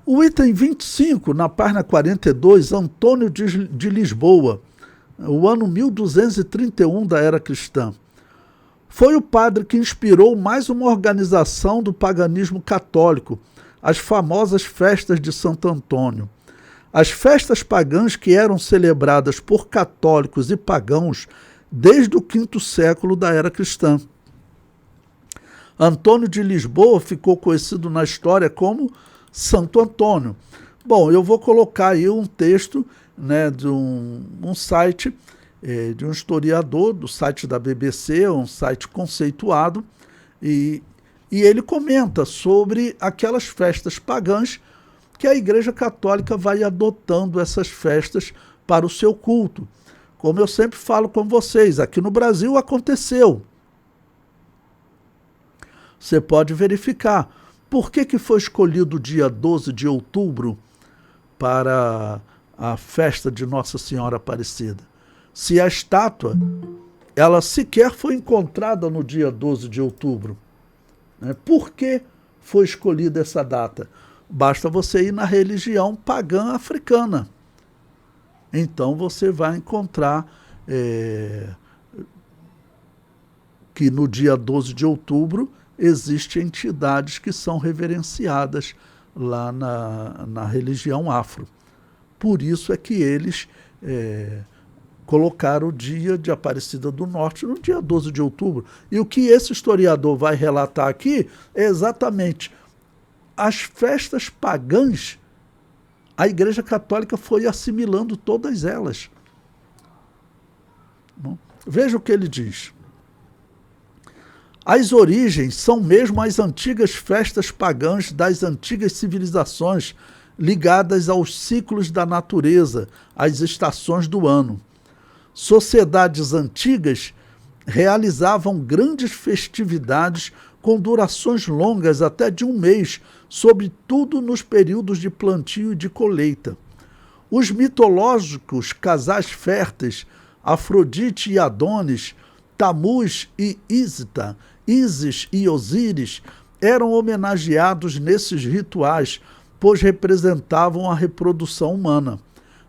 O item 25, na página 42, Antônio de Lisboa, o ano 1231 da era cristã. Foi o padre que inspirou mais uma organização do paganismo católico, as famosas festas de Santo Antônio. As festas pagãs que eram celebradas por católicos e pagãos desde o V século da era cristã. Antônio de Lisboa ficou conhecido na história como Santo Antônio. Bom, eu vou colocar aí um texto, né, de um site, de um historiador, do site da BBC, um site conceituado, e ele comenta sobre aquelas festas pagãs que a Igreja Católica vai adotando essas festas para o seu culto. Como eu sempre falo com vocês, aqui no Brasil aconteceu. Você pode verificar. Por que foi escolhido o dia 12 de outubro para a festa de Nossa Senhora Aparecida? Se a estátua, ela sequer foi encontrada no dia 12 de outubro. Né? Por que foi escolhida essa data? Basta você ir na religião pagã africana. Então você vai encontrar que no dia 12 de outubro existem entidades que são reverenciadas lá na religião afro. Por isso é que eles colocaram o dia de Aparecida do Norte no dia 12 de outubro. E o que esse historiador vai relatar aqui é exatamente as festas pagãs. A Igreja Católica foi assimilando todas elas. Bom, veja o que ele diz. As origens são mesmo as antigas festas pagãs das antigas civilizações ligadas aos ciclos da natureza, às estações do ano. Sociedades antigas realizavam grandes festividades com durações longas até de um mês, sobretudo nos períodos de plantio e de colheita. Os mitológicos casais férteis, Afrodite e Adonis, Tamuz e Ísita, Ísis e Osíris, eram homenageados nesses rituais, pois representavam a reprodução humana,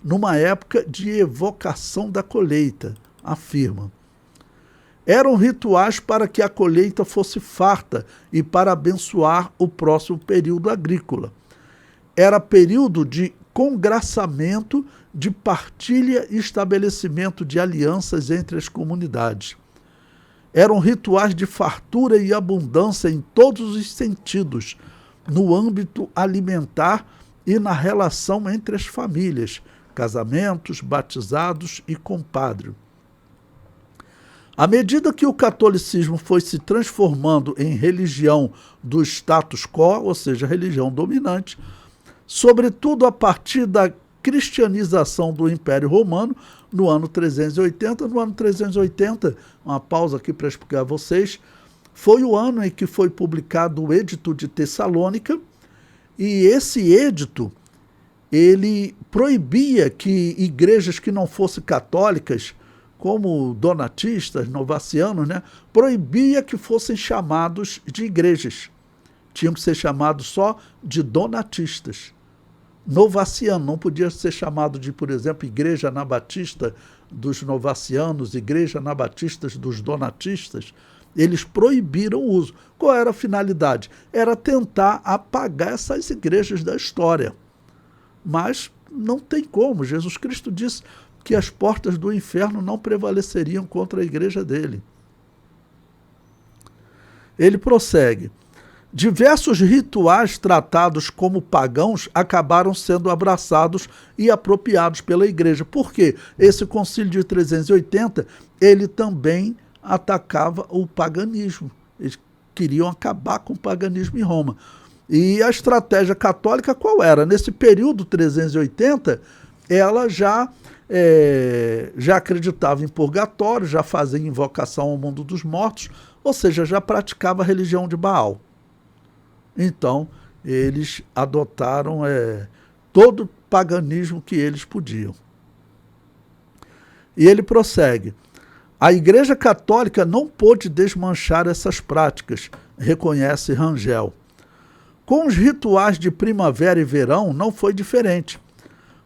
numa época de evocação da colheita, afirma. Eram rituais para que a colheita fosse farta e para abençoar o próximo período agrícola. Era período de congraçamento, de partilha e estabelecimento de alianças entre as comunidades. Eram rituais de fartura e abundância em todos os sentidos, no âmbito alimentar e na relação entre as famílias, casamentos, batizados e compadre. À medida que o catolicismo foi se transformando em religião do status quo, ou seja, religião dominante, sobretudo a partir da cristianização do Império Romano, no ano 380. No ano 380, uma pausa aqui para explicar a vocês, foi o ano em que foi publicado o Edito de Tessalônica, e esse edito, ele proibia que igrejas que não fossem católicas, como donatistas, novacianos, né, proibia que fossem chamados de igrejas. Tinham que ser chamados só de donatistas. Novaciano não podia ser chamado de, por exemplo, Igreja Anabatista dos novacianos, Igreja Anabatista dos donatistas. Eles proibiram o uso. Qual era a finalidade? Era tentar apagar essas igrejas da história. Mas não tem como. Jesus Cristo disse que as portas do inferno não prevaleceriam contra a igreja dele. Ele prossegue. Diversos rituais tratados como pagãos acabaram sendo abraçados e apropriados pela igreja. Por quê? Esse concílio de 380, ele também atacava o paganismo. Eles queriam acabar com o paganismo em Roma. E a estratégia católica qual era? Nesse período 380, ela já acreditava em purgatório, já fazia invocação ao mundo dos mortos, ou seja, já praticava a religião de Baal. Então, eles adotaram todo o paganismo que eles podiam. E ele prossegue. A Igreja Católica não pôde desmanchar essas práticas, reconhece Rangel. Com os rituais de primavera e verão não foi diferente.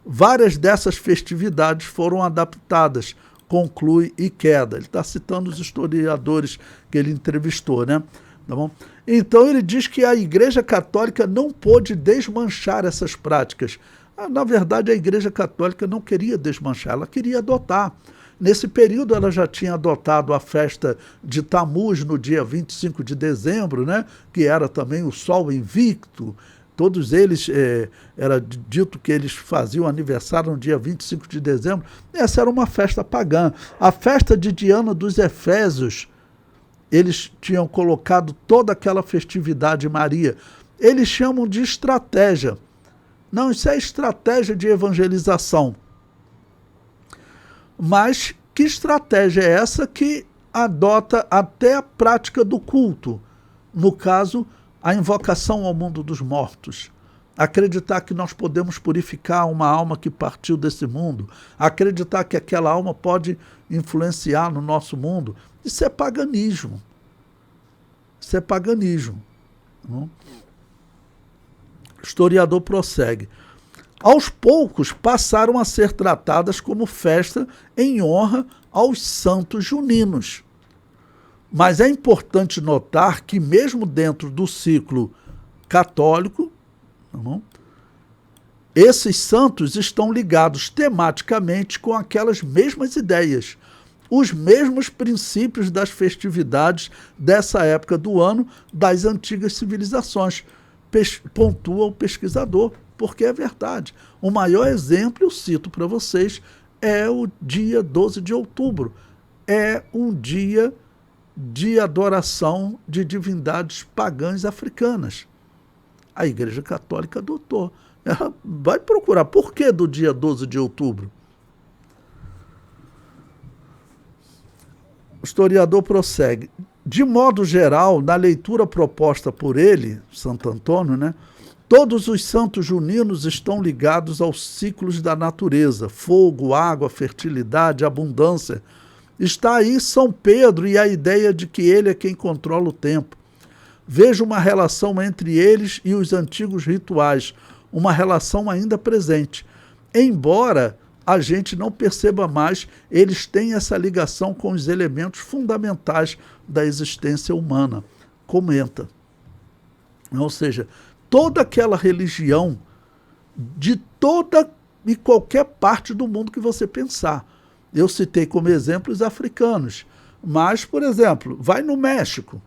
Várias dessas festividades foram adaptadas, conclui Ikeda. Ele está citando os historiadores que ele entrevistou, né? Tá bom? Então ele diz que a Igreja Católica não pôde desmanchar essas práticas. Na verdade, a Igreja Católica não queria desmanchar, ela queria adotar. Nesse período, ela já tinha adotado a festa de Tammuz no dia 25 de dezembro, né? Que era também o Sol Invicto. Todos eles, era dito que eles faziam aniversário no dia 25 de dezembro. Essa era uma festa pagã. A festa de Diana dos Efésios, eles tinham colocado toda aquela festividade Maria. Eles chamam de estratégia. Não, isso é estratégia de evangelização. Mas que estratégia é essa que adota até a prática do culto? No caso, a invocação ao mundo dos mortos. Acreditar que nós podemos purificar uma alma que partiu desse mundo. Acreditar que aquela alma pode influenciar no nosso mundo. Isso é paganismo. Isso é paganismo. Não? O historiador prossegue. Aos poucos passaram a ser tratadas como festa em honra aos santos juninos. Mas é importante notar que mesmo dentro do ciclo católico, esses santos estão ligados tematicamente com aquelas mesmas ideias, os mesmos princípios das festividades dessa época do ano das antigas civilizações, pontua o pesquisador, porque é verdade. O maior exemplo, eu cito para vocês, é o dia 12 de outubro. É um dia de adoração de divindades pagãs africanas. A Igreja Católica adotou. Ela vai procurar por que do dia 12 de outubro. O historiador prossegue. De modo geral, na leitura proposta por ele, Santo Antônio, né, todos os santos juninos estão ligados aos ciclos da natureza, fogo, água, fertilidade, abundância. Está aí São Pedro e a ideia de que ele é quem controla o tempo. Vejo uma relação entre eles e os antigos rituais, uma relação ainda presente. Embora a gente não perceba mais, eles têm essa ligação com os elementos fundamentais da existência humana. Comenta. Ou seja, toda aquela religião de toda e qualquer parte do mundo que você pensar. Eu citei como exemplo os africanos, mas, por exemplo, vai no México.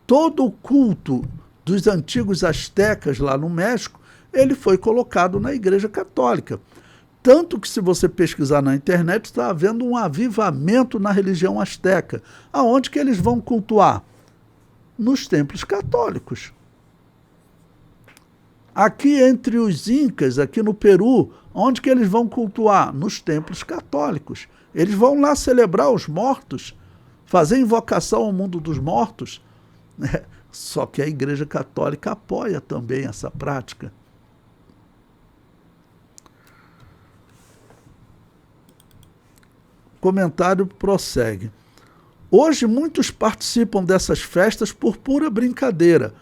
Todo o culto dos antigos astecas lá no México, ele foi colocado na Igreja Católica. Tanto que, se você pesquisar na internet, está havendo um avivamento na religião asteca. Aonde que eles vão cultuar? Nos templos católicos. Aqui entre os incas, aqui no Peru, onde que eles vão cultuar? Nos templos católicos. Eles vão lá celebrar os mortos, fazer invocação ao mundo dos mortos. Só que a Igreja Católica apoia também essa prática. O comentário prossegue. Hoje muitos participam dessas festas por pura brincadeira,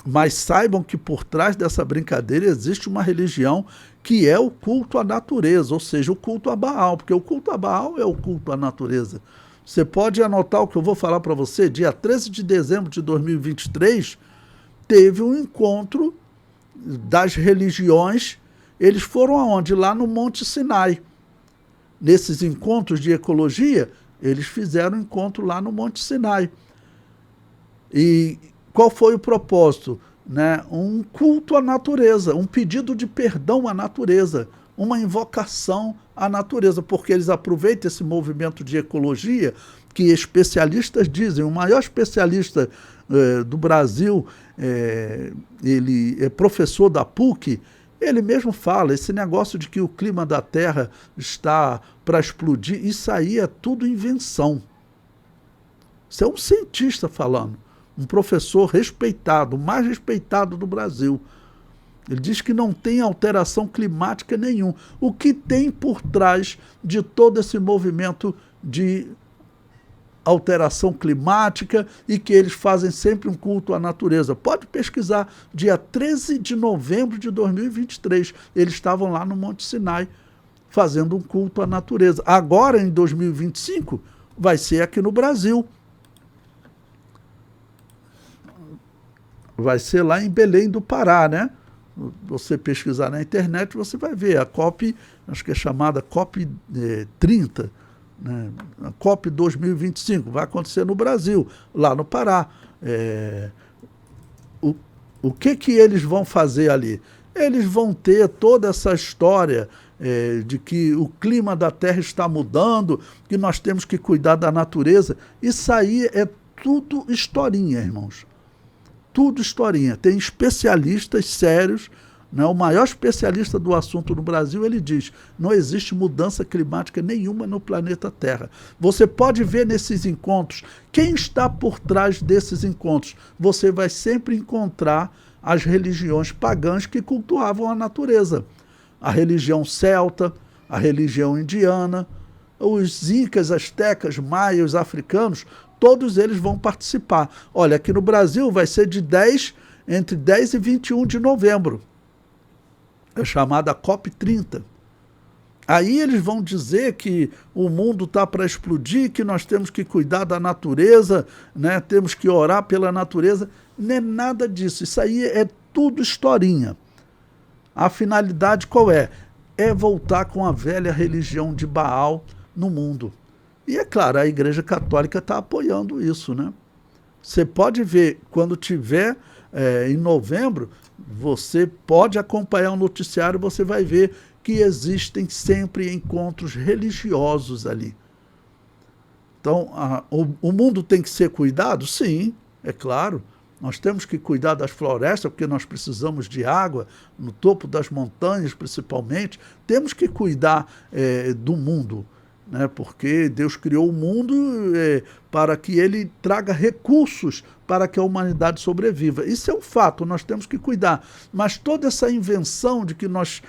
mas saibam que por trás dessa brincadeira existe uma religião que é o culto à natureza, ou seja, o culto a Baal, porque o culto a Baal é o culto à natureza. Você pode anotar o que eu vou falar para você, dia 13 de dezembro de 2023, teve um encontro das religiões, eles foram aonde? Lá no Monte Sinai. Nesses encontros de ecologia, eles fizeram um encontro lá no Monte Sinai. E qual foi o propósito? Né? Um culto à natureza, um pedido de perdão à natureza, uma invocação à natureza, porque eles aproveitam esse movimento de ecologia que especialistas dizem, o maior especialista do Brasil, ele é professor da PUC, ele mesmo fala, esse negócio de que o clima da Terra está para explodir, isso aí é tudo invenção. Isso é um cientista falando. Um professor respeitado, o mais respeitado do Brasil. Ele diz que não tem alteração climática nenhuma. O que tem por trás de todo esse movimento de alteração climática e que eles fazem sempre um culto à natureza. Pode pesquisar, dia 13 de novembro de 2023, eles estavam lá no Monte Sinai fazendo um culto à natureza. Agora, em 2025, vai ser aqui no Brasil. Vai ser lá em Belém do Pará, né? Você pesquisar na internet, você vai ver a COP, acho que é chamada COP 30, né? A COP 2025, vai acontecer no Brasil, lá no Pará. O que eles vão fazer ali? Eles vão ter toda essa história de que o clima da Terra está mudando, que nós temos que cuidar da natureza. Isso aí é tudo historinha, irmãos. Tudo historinha. Tem especialistas sérios, né? O maior especialista do assunto no Brasil, ele diz, não existe mudança climática nenhuma no planeta Terra. Você pode ver nesses encontros, quem está por trás desses encontros? Você vai sempre encontrar as religiões pagãs que cultuavam a natureza. A religião celta, a religião indiana, os incas, astecas, maias, africanos, todos eles vão participar. Olha, aqui no Brasil vai ser entre 10 e 21 de novembro. É chamada COP 30. Aí eles vão dizer que o mundo está para explodir, que nós temos que cuidar da natureza, né? Temos que orar pela natureza. Não é nada disso. Isso aí é tudo historinha. A finalidade qual é? É voltar com a velha religião de Baal no mundo. E é claro, a Igreja Católica está apoiando isso, né? Você pode ver, quando tiver em novembro, você pode acompanhar o noticiário, você vai ver que existem sempre encontros religiosos ali. Então, o mundo tem que ser cuidado? Sim, é claro. Nós temos que cuidar das florestas, porque nós precisamos de água, no topo das montanhas principalmente. Temos que cuidar do mundo, né? Porque Deus criou o mundo para que ele traga recursos para que a humanidade sobreviva. Isso é um fato, nós temos que cuidar. Mas toda essa invenção de que nós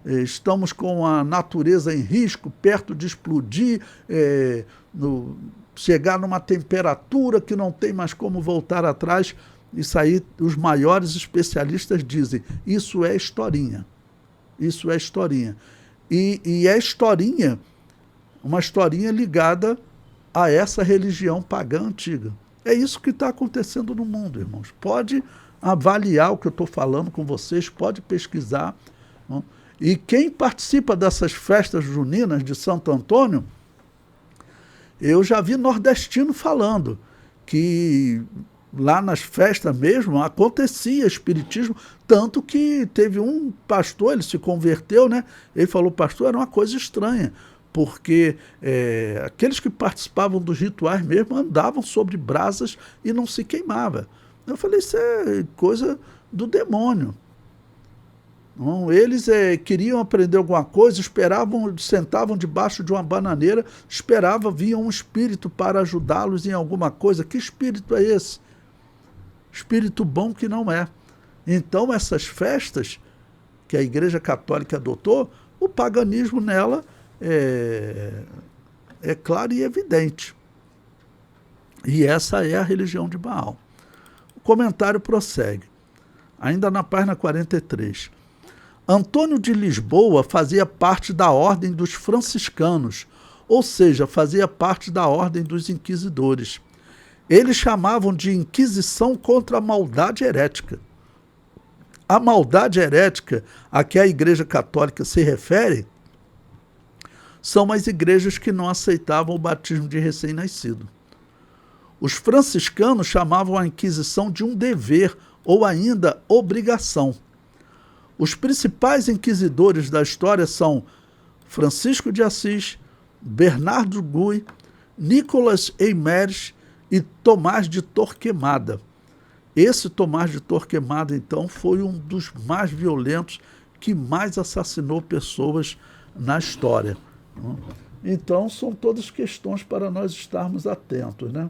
estamos com a natureza em risco, perto de explodir, chegar numa temperatura que não tem mais como voltar atrás, isso aí os maiores especialistas dizem, isso é historinha. Isso é historinha. E é historinha, uma historinha ligada a essa religião pagã antiga. É isso que está acontecendo no mundo, irmãos. Pode avaliar o que eu estou falando com vocês, pode pesquisar. Não? E quem participa dessas festas juninas de Santo Antônio, eu já vi nordestino falando que lá nas festas mesmo acontecia espiritismo, tanto que teve um pastor, ele se converteu, né? Ele falou, pastor, era uma coisa estranha, porque aqueles que participavam dos rituais mesmo andavam sobre brasas e não se queimava. Eu falei, isso é coisa do demônio. Não, eles queriam aprender alguma coisa, esperavam, sentavam debaixo de uma bananeira, esperavam, vinha um espírito para ajudá-los em alguma coisa. Que espírito é esse? Espírito bom que não é. Então, essas festas que a Igreja Católica adotou, o paganismo nela é claro e evidente. E essa é a religião de Baal. O comentário prossegue, ainda na página 43. Antônio de Lisboa fazia parte da ordem dos franciscanos, ou seja, fazia parte da ordem dos inquisidores. Eles chamavam de Inquisição contra a maldade herética. A maldade herética a que a Igreja Católica se refere são as igrejas que não aceitavam o batismo de recém-nascido. Os franciscanos chamavam a Inquisição de um dever ou ainda obrigação. Os principais inquisidores da história são Francisco de Assis, Bernardo Gui, Nicolas Eymeres e Tomás de Torquemada. Esse Tomás de Torquemada, então, foi um dos mais violentos que mais assassinou pessoas na história. Então, são todas questões para nós estarmos atentos, né?